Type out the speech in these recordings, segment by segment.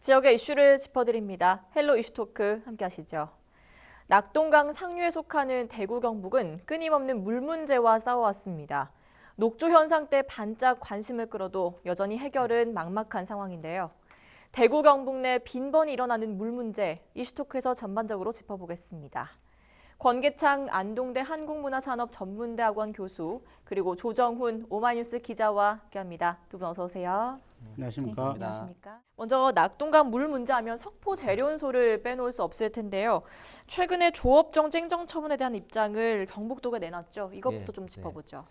지역의 이슈를 짚어드립니다. 헬로 이슈토크 함께 하시죠. 낙동강 상류에 속하는 대구 경북은 끊임없는 물 문제와 싸워왔습니다. 녹조 현상 때 반짝 관심을 끌어도 여전히 해결은 막막한 상황인데요. 대구 경북 내 빈번히 일어나는 물 문제, 이슈토크에서 전반적으로 짚어보겠습니다. 권계창 안동대 한국문화산업전문대학원 교수, 그리고 조정훈 오마이뉴스 기자와 함께합니다. 두 분 어서 오세요. 안녕하십니까. 네, 안녕하십니까. 먼저 낙동강 물 문제하면 석포 재련소를 빼놓을 수 없을 텐데요. 최근에 조업 정쟁 처분에 대한 입장을 경북도가 내놨죠. 이것부터 좀 짚어보죠.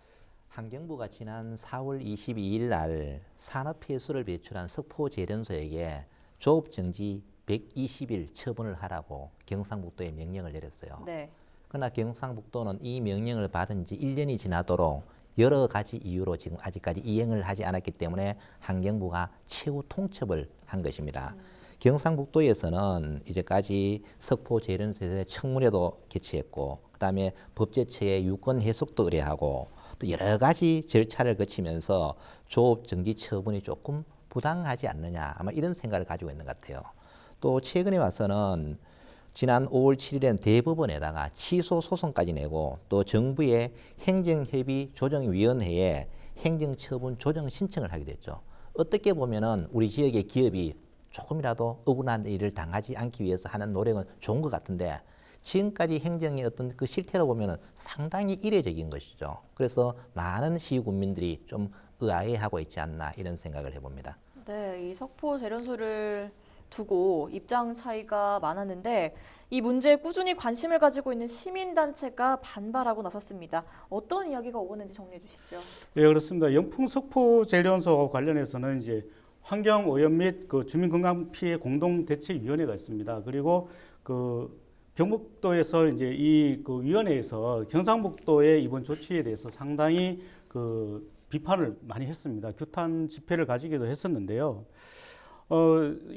환경부가 지난 4월 22일 날 산업폐수를 배출한 석포 재련소에게 조업 정지 120일 처분을 하라고 경상북도에 명령을 내렸어요. 네. 그러나 경상북도는 이 명령을 받은 지 1년이 지나도록 여러 가지 이유로 지금 아직까지 이행을 하지 않았기 때문에 환경부가 최후 통첩을 한 것입니다. 경상북도에서는 이제까지 석포 재련소에 청문회도 개최했고, 그다음에 법제처에 유권 해석도 의뢰하고, 또 여러 가지 절차를 거치면서 조업 정지 처분이 조금 부당하지 않느냐, 아마 이런 생각을 가지고 있는 것 같아요. 또 최근에 와서는 지난 5월 7일엔 대법원에다가 취소 소송까지 내고, 또 정부의 행정협의조정위원회에 행정처분 조정 신청을 하게 됐죠. 어떻게 보면은 우리 지역의 기업이 조금이라도 억울한 일을 당하지 않기 위해서 하는 노력은 좋은 것 같은데, 지금까지 행정의 어떤 그 실태로 보면은 상당히 이례적인 것이죠. 그래서 많은 시군민들이 좀 의아해하고 있지 않나 이런 생각을 해봅니다. 네, 이 석포 재련소를 두고 입장 차이가 많았는데 이 문제에 꾸준히 관심을 가지고 있는 시민단체가 반발하고 나섰습니다. 어떤 이야기가 오갔는지 정리해 주시죠. 예, 그렇습니다. 영풍 석포 재련소 관련해서는 이제 환경오염 및 그 주민건강 피해 공동대책위원회가 있습니다. 그리고 그 경북도에서 이제 이 그 위원회에서 경상북도의 이번 조치에 대해서 상당히 그 비판을 많이 했습니다. 규탄 집회를 가지기도 했었는데요.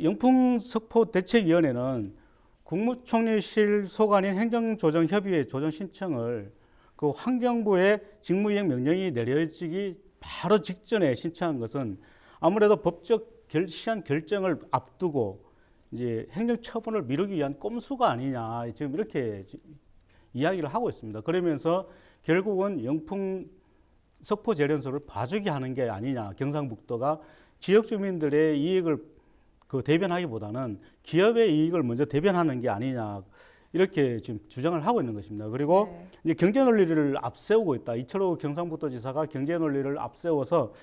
영풍 석포 대책위원회는 국무총리실 소관인 행정조정협의회 조정 신청을 그 환경부의 직무이행 명령이 내려지기 바로 직전에 신청한 것은 아무래도 법적 시한 결정을 앞두고 이제 행정처분을 미루기 위한 꼼수가 아니냐, 지금 이렇게 이야기를 하고 있습니다. 그러면서 결국은 영풍 석포 재련소를 봐주기 하는 게 아니냐, 경상북도가 지역 주민들의 이익을 그 대변하기보다는 기업의 이익을 먼저 대변하는 게 아니냐, 이렇게 지금 주장을 하고 있는 것입니다. 그리고 네. 이제 경제 논리를 앞세우고 있다. 이철호 경상북도지사가 경제 논리를 앞세워서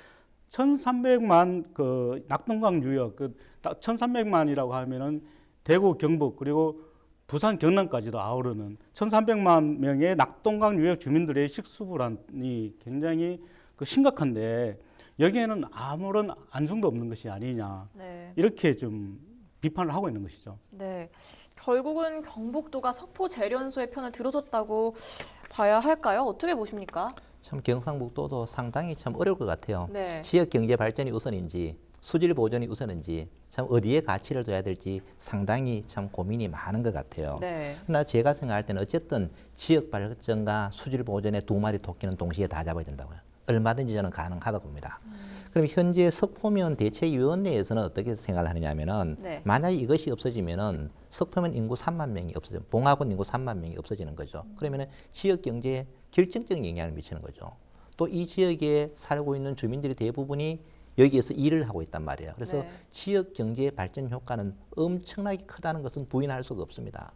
1,300만 그 낙동강 유역, 그 1,300만이라고 하면은 대구, 경북 그리고 부산, 경남까지도 아우르는 1,300만 명의 낙동강 유역 주민들의 식수불안이 굉장히 그 심각한데, 여기에는 아무런 안중도 없는 것이 아니냐, 네. 이렇게 좀 비판을 하고 있는 것이죠. 네. 결국은 경북도가 석포 재련소의 편을 들어줬다고 봐야 할까요? 어떻게 보십니까? 참 경상북도도 상당히 참 어려울 것 같아요. 네. 지역 경제 발전이 우선인지 수질 보존이 우선인지 참 어디에 가치를 둬야 될지 상당히 참 고민이 많은 것 같아요. 네. 그러나 제가 생각할 때는 어쨌든 지역 발전과 수질 보존의 두 마리 토끼는 동시에 다 잡아야 된다고요. 얼마든지 저는 가능하다고 봅니다. 그럼 현재 석포면 대책위원회에서는 어떻게 생각을 하느냐면은 네. 만약에 이것이 없어지면은 석포면 인구 3만 명이 없어져, 봉화군 인구 3만 명이 없어지는 거죠. 그러면은 지역 경제에 결정적인 영향을 미치는 거죠. 또 이 지역에 살고 있는 주민들이 대부분이 여기에서 일을 하고 있단 말이에요. 그래서 네. 지역 경제의 발전 효과는 엄청나게 크다는 것은 부인할 수가 없습니다.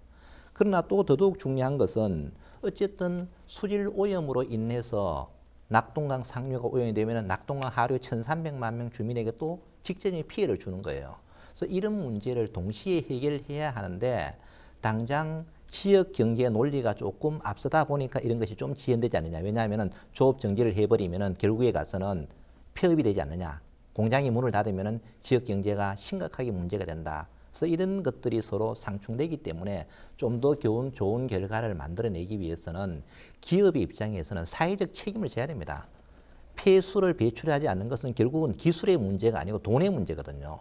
그러나 또 더더욱 중요한 것은 어쨌든 수질 오염으로 인해서 낙동강 상류가 오염이 되면 낙동강 하류 1,300만 명 주민에게 또 직접적인 피해를 주는 거예요. 그래서 이런 문제를 동시에 해결해야 하는데 당장 지역 경제 논리가 조금 앞서다 보니까 이런 것이 좀 지연되지 않느냐. 왜냐하면 조업 정지를 해버리면 결국에 가서는 폐업이 되지 않느냐. 공장이 문을 닫으면 지역 경제가 심각하게 문제가 된다. 그래서 이런 것들이 서로 상충되기 때문에 좀 더 좋은 결과를 만들어내기 위해서는 기업의 입장에서는 사회적 책임을 져야 됩니다. 폐수를 배출하지 않는 것은 결국은 기술의 문제가 아니고 돈의 문제거든요.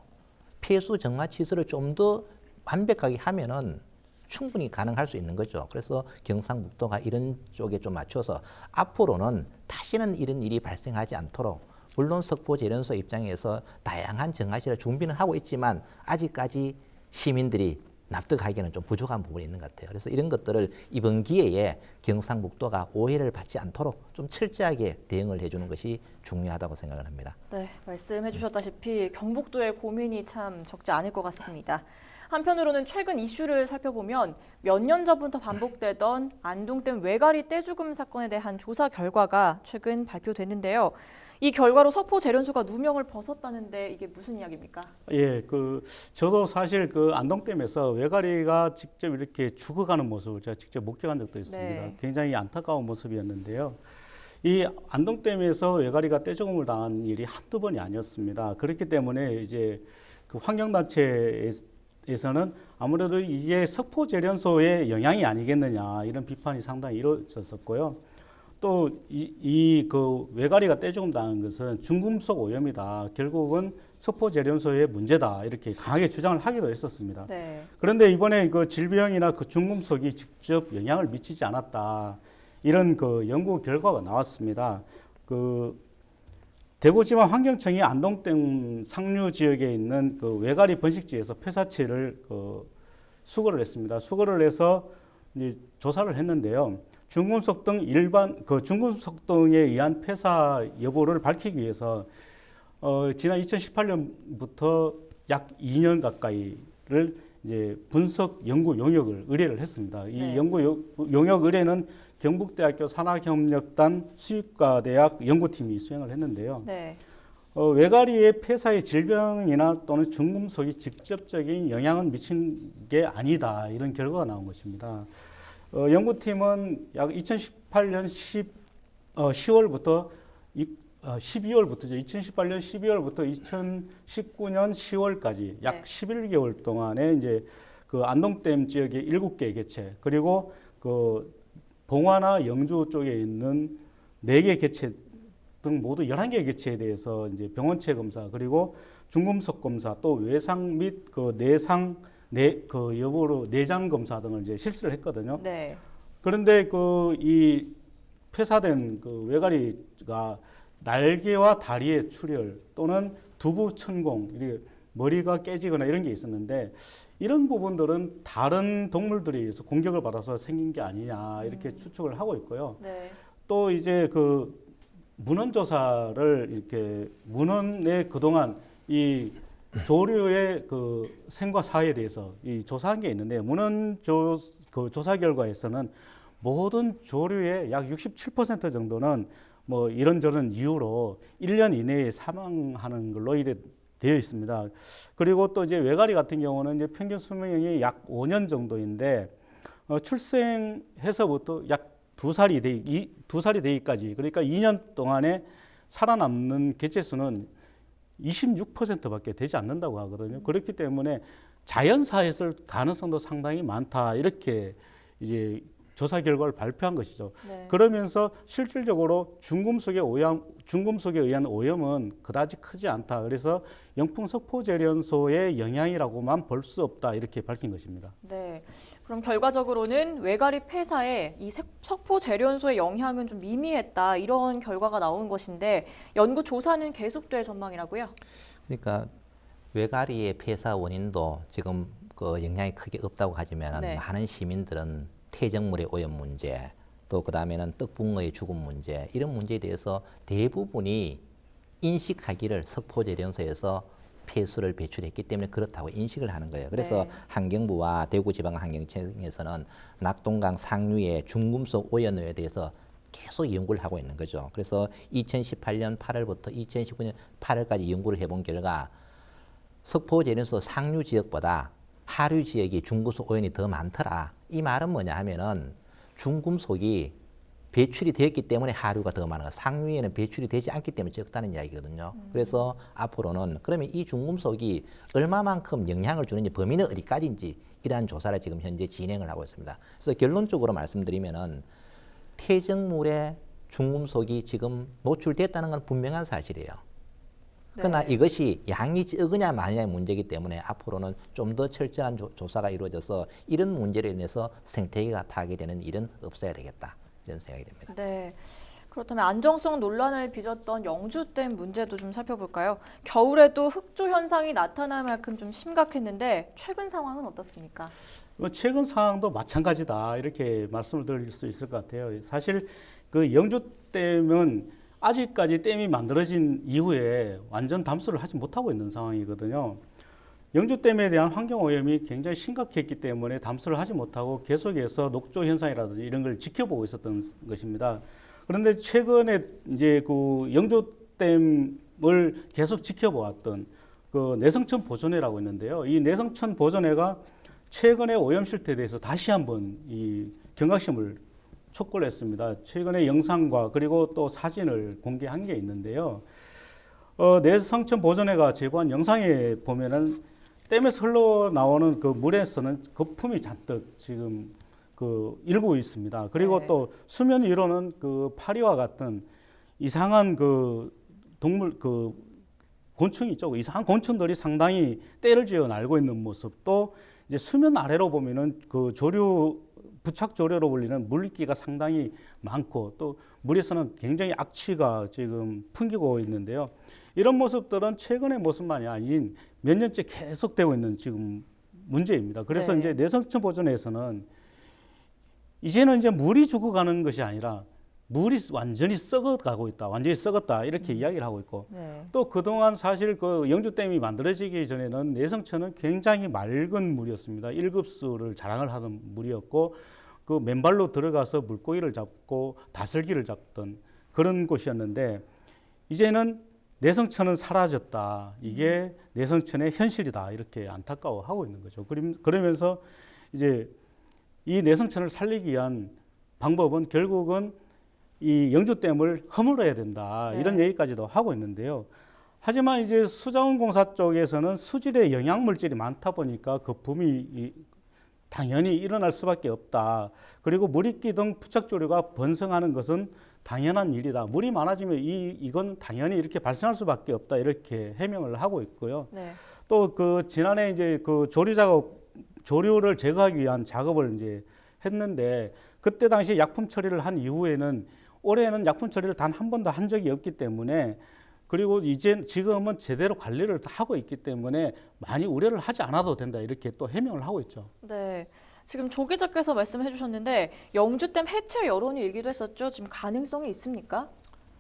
폐수 정화 시설을 좀 더 완벽하게 하면은 충분히 가능할 수 있는 거죠. 그래서 경상북도가 이런 쪽에 좀 맞춰서 앞으로는 다시는 이런 일이 발생하지 않도록 물론 석포제련소 입장에서 다양한 정화시를 준비는 하고 있지만 아직까지 시민들이 납득하기에는 좀 부족한 부분이 있는 것 같아요. 그래서 이런 것들을 이번 기회에 경상북도가 오해를 받지 않도록 좀 철저하게 대응을 해주는 것이 중요하다고 생각을 합니다. 네, 말씀해 주셨다시피 경북도의 고민이 참 적지 않을 것 같습니다. 한편으로는 최근 이슈를 살펴보면 몇 년 전부터 반복되던 안동댐 외가리 떼죽음 사건에 대한 조사 결과가 최근 발표됐는데요. 이 결과로 석포 재련소가 누명을 벗었다는데 이게 무슨 이야기입니까? 예, 저도 사실 안동댐에서 외가리가 직접 이렇게 죽어가는 모습을 제가 직접 목격한 적도 있습니다. 네. 굉장히 안타까운 모습이었는데요. 이 안동댐에서 외가리가 떼죽음을 당한 일이 한두 번이 아니었습니다. 그렇기 때문에 이제 환경단체에서는 아무래도 이게 석포 재련소의 영향이 아니겠느냐 이런 비판이 상당히 이루어졌었고요. 또 그 외가리가 떼죽음 당한 것은 중금속 오염이다. 결국은 석포 재련소의 문제다. 이렇게 강하게 주장을 하기도 했었습니다. 네. 그런데 이번에 그 질병이나 그 중금속이 직접 영향을 미치지 않았다. 이런 연구 결과가 나왔습니다. 대구지방환경청이 안동댐 상류 지역에 있는 외가리 번식지에서 폐사체를 수거를 했습니다. 수거를 해서 이제 조사를 했는데요. 중금속 등에 의한 폐사 여부를 밝히기 위해서 지난 2018년부터 약 2년 가까이를 이제 분석 연구 용역을 의뢰를 했습니다. 이 네. 연구 용역 의뢰는 경북대학교 산학협력단 수의과대학 연구팀이 수행을 했는데요. 네. 외가리의 폐사의 질병이나 또는 중금속이 직접적인 영향을 미친 게 아니다. 이런 결과가 나온 것입니다. 연구팀은 약 2018년 10월부터 12월부터죠. 2018년 12월부터 2019년 10월까지 약 네. 11개월 동안에 이제 안동댐 지역의 7개 개체 그리고 봉화나 영주 쪽에 있는 4개 개체 등 모두 11개 개체에 대해서 이제 병원체 검사 그리고 중금속 검사 또 외상 및 여부로 내장 검사 등을 이제 실시를 했거든요. 네. 그런데 이 폐사된 외가리가 날개와 다리의 출혈 또는 두부 천공, 이렇게 머리가 깨지거나 이런 게 있었는데 이런 부분들은 다른 동물들에 의해서 공격을 받아서 생긴 게 아니냐 이렇게 추측을 하고 있고요. 네. 또 이제 문헌 조사를 이렇게 문헌에 그동안 이 조류의 생과 사에 대해서 조사한 게 있는데 문헌 조사 결과에서는 모든 조류의 약 67% 정도는 뭐 이런저런 이유로 1년 이내에 사망하는 걸로 이래 되어 있습니다. 그리고 또 이제 외가리 같은 경우는 이제 평균 수명이 약 5년 정도인데 출생해서부터 약 2살이 되기까지 그러니까 2년 동안에 살아남는 개체 수는 26%밖에 되지 않는다고 하거든요. 그렇기 때문에 자연사했을 가능성도 상당히 많다. 이렇게 이제 조사 결과를 발표한 것이죠. 네. 그러면서 실질적으로 중금속에 의한 오염은 그다지 크지 않다. 그래서 영풍 석포재련소의 영향이라고만 볼 수 없다. 이렇게 밝힌 것입니다. 네. 그럼 결과적으로는 외가리 폐사에 이 석포 재련소의 영향은 좀 미미했다 이런 결과가 나온 것인데 연구 조사는 계속될 전망이라고요? 그러니까 외가리의 폐사 원인도 지금 영향이 크게 없다고 하지만 네. 많은 시민들은 퇴적물의 오염 문제, 또 그다음에는 떡붕어의 죽음 문제 이런 문제에 대해서 대부분이 인식하기를 석포재련소에서 폐수를 배출했기 때문에 그렇다고 인식을 하는 거예요. 그래서 네. 환경부와 대구지방환경청에서는 낙동강 상류의 중금속 오염에 대해서 계속 연구를 하고 있는 거죠. 그래서 2018년 8월부터 2019년 8월까지 연구를 해본 결과 석포재련소 상류 지역보다 하류 지역이 중금속 오염이 더 많더라. 이 말은 뭐냐 하면은 중금속이 배출이 되었기 때문에 하류가 더 많은 거예요. 상류에는 배출이 되지 않기 때문에 적다는 이야기거든요. 그래서 앞으로는 그러면 이 중금속이 얼마만큼 영향을 주는지 범위는 어디까지인지 이러한 조사를 지금 현재 진행을 하고 있습니다. 그래서 결론적으로 말씀드리면은 퇴적물에 중금속이 지금 노출됐다는 건 분명한 사실이에요. 그러나 네. 이것이 양이 적으냐 마냐의 문제이기 때문에 앞으로는 좀 더 철저한 조사가 이루어져서 이런 문제로 인해서 생태계가 파괴되는 일은 없어야 되겠다. 이런 생각이 됩니다. 네. 그렇다면 안정성 논란을 빚었던 영주댐 문제도 좀 살펴볼까요? 겨울에도 흑조 현상이 나타날 만큼 좀 심각했는데 최근 상황은 어떻습니까? 최근 상황도 마찬가지다 이렇게 말씀을 드릴 수 있을 것 같아요. 사실 그 영주댐은 아직까지 댐이 만들어진 이후에 완전 담수를 하지 못하고 있는 상황이거든요. 영주댐에 대한 환경 오염이 굉장히 심각했기 때문에 담수를 하지 못하고 계속해서 녹조 현상이라든지 이런 걸 지켜보고 있었던 것입니다. 그런데 최근에 이제 그 영주댐을 계속 지켜보았던 그 내성천 보존회라고 있는데요. 이 내성천 보존회가 최근에 오염 실태에 대해서 다시 한번 이 경각심을 촉구했습니다. 최근에 영상과 그리고 또 사진을 공개한 게 있는데요. 내성천 보존회가 제보한 영상에 보면은 댐에서 흘러나오는 그 물에서는 거품이 잔뜩 지금 그 일고 있습니다. 그리고 네. 또 수면 위로는 그 파리와 같은 이상한 그 동물 그 곤충이 있죠. 이상한 곤충들이 상당히 떼를 지어 날고 있는 모습도 이제 수면 아래로 보면은 그 조류 부착 조류로 불리는 물기가 상당히 많고 또 물에서는 굉장히 악취가 지금 풍기고 있는데요. 이런 모습들은 최근의 모습만이 아닌 몇 년째 계속되고 있는 지금 문제입니다. 그래서 네. 이제 내성천 보존에서는 이제는 이제 물이 죽어가는 것이 아니라 물이 완전히 썩어가고 있다, 완전히 썩었다 이렇게 이야기를 하고 있고 네. 또 그동안 사실 그 영주댐이 만들어지기 전에는 내성천은 굉장히 맑은 물이었습니다. 1급수를 자랑을 하던 물이었고 그 맨발로 들어가서 물고기를 잡고 다슬기를 잡던 그런 곳이었는데 이제는 내성천은 사라졌다. 이게 내성천의 현실이다. 이렇게 안타까워하고 있는 거죠. 그러면서 이제 이 내성천을 살리기 위한 방법은 결국은 이 영주댐을 허물어야 된다. 네. 이런 얘기까지도 하고 있는데요. 하지만 이제 수자원공사 쪽에서는 수질에 영양물질이 많다 보니까 거품이 당연히 일어날 수밖에 없다. 그리고 물이끼 등 부착조류가 번성하는 것은 당연한 일이다. 물이 많아지면 이건 당연히 이렇게 발생할 수밖에 없다. 이렇게 해명을 하고 있고요. 네. 또 그 지난해 이제 그 조류를 제거하기 위한 작업을 이제 했는데 그때 당시 약품 처리를 한 이후에는 올해는 약품 처리를 단 한 번도 한 적이 없기 때문에 그리고 지금은 제대로 관리를 하고 있기 때문에 많이 우려를 하지 않아도 된다. 이렇게 또 해명을 하고 있죠. 네. 지금 조 기자께서 말씀해 주셨는데 영주댐 해체 여론이 일기도 했었죠. 지금 가능성이 있습니까?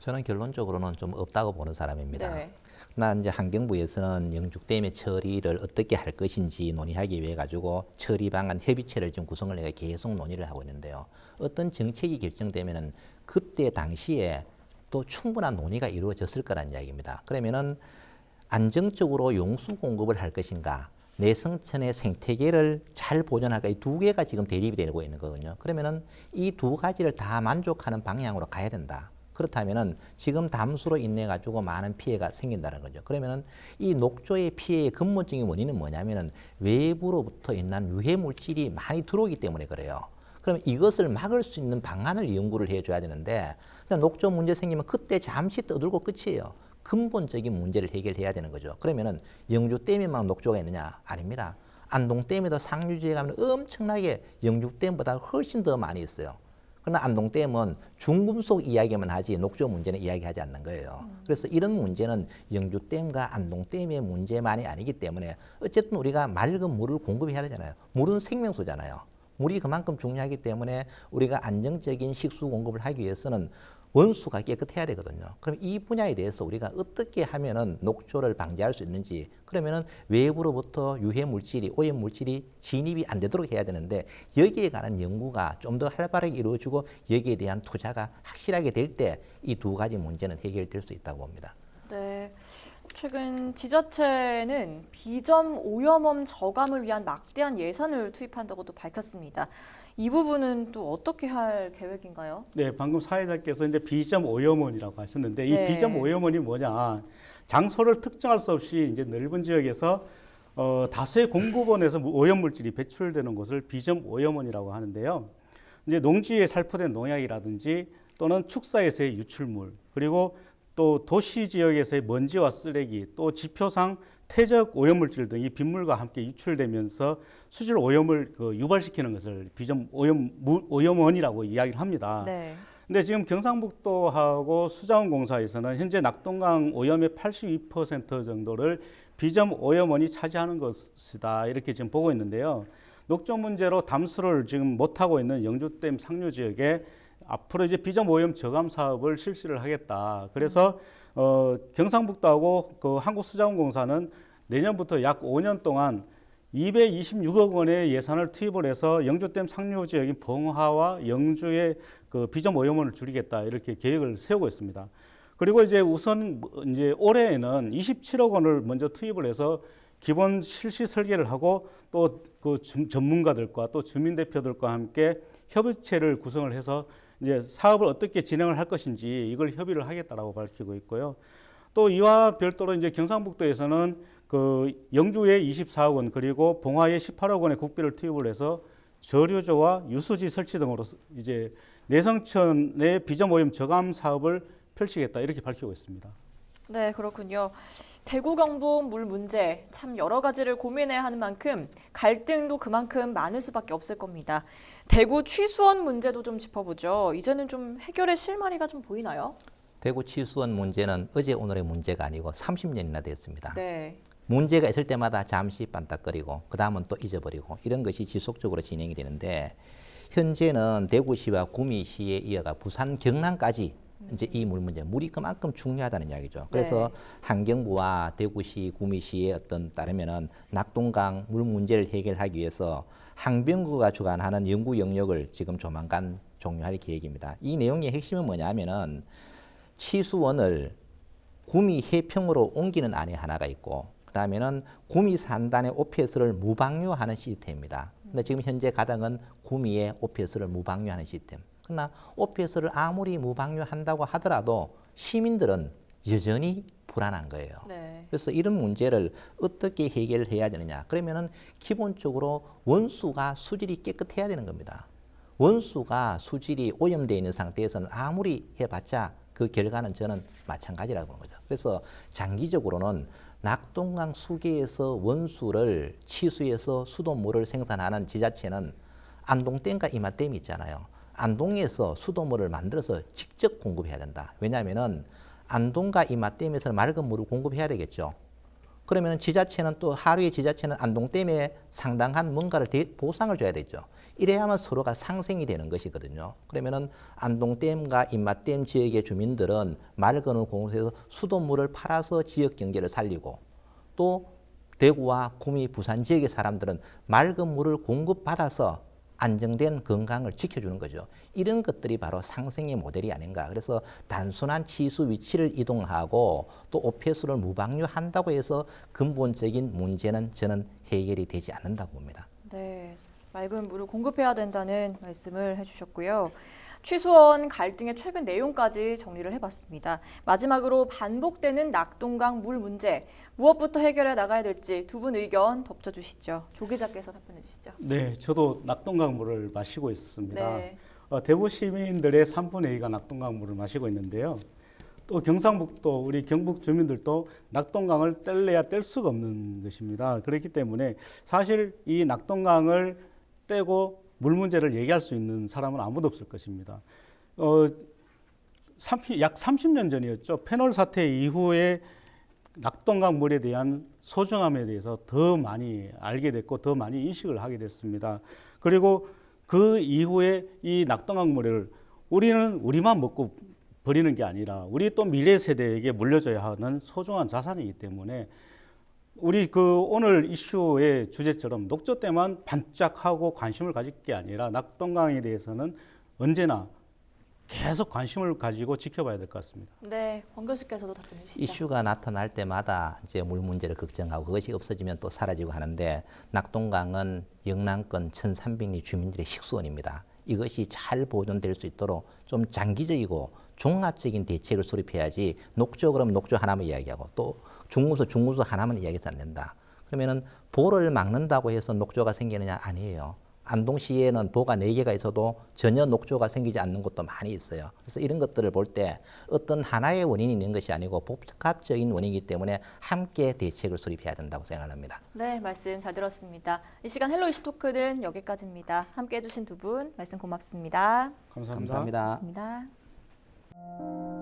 저는 결론적으로는 좀 없다고 보는 사람입니다. 네. 그러나 이제 환경부에서는 영주댐의 처리를 어떻게 할 것인지 논의하기 위해 가지고 처리 방안 협의체를 지금 구성을 해서 계속 논의를 하고 있는데요. 어떤 정책이 결정되면은 그때 당시에 또 충분한 논의가 이루어졌을 거란 이야기입니다. 그러면은 안정적으로 용수 공급을 할 것인가, 내성천의 생태계를 잘 보존할까, 이 두 개가 지금 대립이 되고 있는 거거든요. 그러면은 이 두 가지를 다 만족하는 방향으로 가야 된다. 그렇다면은 지금 담수로 인해 가지고 많은 피해가 생긴다는 거죠. 그러면은 이 녹조의 피해의 근본적인 원인은 뭐냐면은 외부로부터 인한 유해 물질이 많이 들어오기 때문에 그래요. 그럼 이것을 막을 수 있는 방안을 연구를 해줘야 되는데 그냥 녹조 문제 생기면 그때 잠시 떠들고 끝이에요. 근본적인 문제를 해결해야 되는 거죠. 그러면은 영주댐에만 녹조가 있느냐? 아닙니다. 안동댐에도 상류지에 가면 엄청나게 영주댐보다 훨씬 더 많이 있어요. 그러나 안동댐은 중금속 이야기만 하지 녹조 문제는 이야기하지 않는 거예요. 그래서 이런 문제는 영주댐과 안동댐의 문제만이 아니기 때문에 어쨌든 우리가 맑은 물을 공급해야 되잖아요. 물은 생명수잖아요. 물이 그만큼 중요하기 때문에 우리가 안정적인 식수 공급을 하기 위해서는 원수가 깨끗해야 되거든요. 그럼 이 분야에 대해서 우리가 어떻게 하면은 녹조를 방지할 수 있는지, 그러면은 외부로부터 유해 물질이, 오염 물질이 진입이 안 되도록 해야 되는데 여기에 관한 연구가 좀 더 활발하게 이루어지고 여기에 대한 투자가 확실하게 될 때 이 두 가지 문제는 해결될 수 있다고 봅니다. 네. 최근 지자체는 비점 오염원 저감을 위한 막대한 예산을 투입한다고도 밝혔습니다. 이 부분은 또 어떻게 할 계획인가요? 네, 방금 사회자께서 이제 비점 오염원이라고 하셨는데 이 네. 비점 오염원이 뭐냐? 장소를 특정할 수 없이 이제 넓은 지역에서 다수의 공급원에서 오염 물질이 배출되는 곳을 비점 오염원이라고 하는데요. 이제 농지에 살포된 농약이라든지 또는 축사에서의 유출물 그리고 또 도시 지역에서의 먼지와 쓰레기 또 지표상 퇴적 오염물질 등이 빗물과 함께 유출되면서 수질 오염을 유발시키는 것을 비점 오염원이라고 이야기를 합니다. 네. 근데 지금 경상북도하고 수자원공사에서는 현재 낙동강 오염의 82% 정도를 비점 오염원이 차지하는 것이다 이렇게 지금 보고 있는데요. 녹조 문제로 담수를 지금 못하고 있는 영주댐 상류 지역에 앞으로 이제 비점 오염 저감 사업을 실시를 하겠다. 그래서 경상북도하고 그 한국수자원공사는 내년부터 약 5년 동안 226억 원의 예산을 투입을 해서 영주댐 상류 지역인 봉화와 영주의 그 비점 오염원을 줄이겠다 이렇게 계획을 세우고 있습니다. 그리고 이제 우선 이제 올해에는 27억 원을 먼저 투입을 해서 기본 실시 설계를 하고 또 그 전문가들과 또 주민 대표들과 함께 협의체를 구성을 해서 이제 사업을 어떻게 진행을 할 것인지 이걸 협의를 하겠다라고 밝히고 있고요. 또 이와 별도로 이제 경상북도에서는 그 영주에 24억 원 그리고 봉화에 18억 원의 국비를 투입을 해서 저류조와 유수지 설치 등으로 이제 내성천의 비점 오염 저감 사업을 펼치겠다 이렇게 밝히고 있습니다. 네, 그렇군요. 대구 경북 물 문제 참 여러 가지를 고민해야 하는 만큼 갈등도 그만큼 많을 수밖에 없을 겁니다. 대구 취수원 문제도 좀 짚어보죠. 이제는 좀 해결의 실마리가 좀 보이나요? 대구 취수원 문제는 어제 오늘의 문제가 아니고 30년이나 됐습니다. 네. 문제가 있을 때마다 잠시 빤딱거리고 그 다음은 또 잊어버리고 이런 것이 지속적으로 진행이 되는데 현재는 대구시와 구미시에 이어가 부산 경남까지 이제 이 물 문제, 물이 그만큼 중요하다는 이야기죠. 그래서 네. 환경부와 대구시, 구미시의 어떤 따르면은 낙동강 물 문제를 해결하기 위해서 환경부가 주관하는 연구 영역을 지금 조만간 종료할 계획입니다. 이 내용의 핵심은 뭐냐면은 취수원을 구미 해평으로 옮기는 안에 하나가 있고 그다음에는 구미 산단의 OPS를 무방류하는 시스템입니다. 근데 지금 현재 가닥은 구미의 OPS를 무방류하는 시스템. 그러나 OPS를 아무리 무방류한다고 하더라도 시민들은 여전히 불안한 거예요. 네. 그래서 이런 문제를 어떻게 해결을 해야 되느냐. 그러면은 기본적으로 원수가 수질이 깨끗해야 되는 겁니다. 원수가 수질이 오염되어 있는 상태에서는 아무리 해봤자 그 결과는 저는 마찬가지라고 보는 거죠. 그래서 장기적으로는 낙동강 수계에서 원수를 치수해서 수돗물을 생산하는 지자체는 안동댐과 이마댐이 있잖아요. 안동에서 수돗물을 만들어서 직접 공급해야 된다. 왜냐하면은 안동과 이마댐에서는 맑은 물을 공급해야 되겠죠. 그러면 지자체는 또 하루에 지자체는 안동댐에 상당한 뭔가를 보상을 줘야 되죠. 이래야만 서로가 상생이 되는 것이거든요. 그러면은 안동댐과 인마댐 지역의 주민들은 맑은 물 공급해서 수돗물을 팔아서 지역 경제를 살리고 또 대구와 구미, 부산 지역의 사람들은 맑은 물을 공급받아서 안정된 건강을 지켜주는 거죠. 이런 것들이 바로 상생의 모델이 아닌가. 그래서 단순한 치수 위치를 이동하고 또 OPS를 무방류한다고 해서 근본적인 문제는 저는 해결이 되지 않는다고 봅니다. 네, 맑은 물을 공급해야 된다는 말씀을 해주셨고요. 취수원 갈등의 최근 내용까지 정리를 해봤습니다. 마지막으로 반복되는 낙동강 물 문제, 무엇부터 해결해 나가야 될지 두 분 의견 덧붙여주시죠. 조 기자께서 답변해 주시죠. 네, 저도 낙동강 물을 마시고 있습니다. 네. 대구 시민들의 3분의 2가 낙동강 물을 마시고 있는데요. 또 경상북도 우리 경북 주민들도 낙동강을 뗄래야 뗄 수가 없는 것입니다. 그렇기 때문에 사실 이 낙동강을 떼고 물 문제를 얘기할 수 있는 사람은 아무도 없을 것입니다. 약 30년 전이었죠. 패널 사태 이후에 낙동강 물에 대한 소중함에 대해서 더 많이 알게 됐고 더 많이 인식을 하게 됐습니다. 그리고 그 이후에 이 낙동강 물을 우리는 우리만 먹고 버리는 게 아니라 우리 또 미래 세대에게 물려줘야 하는 소중한 자산이기 때문에 우리 그 오늘 이슈의 주제처럼 녹조 때만 반짝하고 관심을 가질 게 아니라 낙동강에 대해서는 언제나 계속 관심을 가지고 지켜봐야 될 것 같습니다. 네, 권 교수께서도 답변해 주시죠. 이슈가 나타날 때마다 이제 물 문제를 걱정하고 그것이 없어지면 또 사라지고 하는데 낙동강은 영남권 1,300리 주민들의 식수원입니다. 이것이 잘 보존될 수 있도록 좀 장기적이고 종합적인 대책을 수립해야지 녹조 그러면 녹조 하나만 이야기하고 또 중무소 하나만 이야기해서 안 된다. 그러면은 보를 막는다고 해서 녹조가 생기느냐? 아니에요. 안동시에는 보가 4개가 있어도 전혀 녹조가 생기지 않는 곳도 많이 있어요. 그래서 이런 것들을 볼 때 어떤 하나의 원인이 있는 것이 아니고 복합적인 원인이기 때문에 함께 대책을 수립해야 된다고 생각합니다. 네, 말씀 잘 들었습니다. 이 시간 헬로 이슈 토크는 여기까지입니다. 함께해 주신 두 분 말씀 고맙습니다. 감사합니다. 감사합니다. 고맙습니다.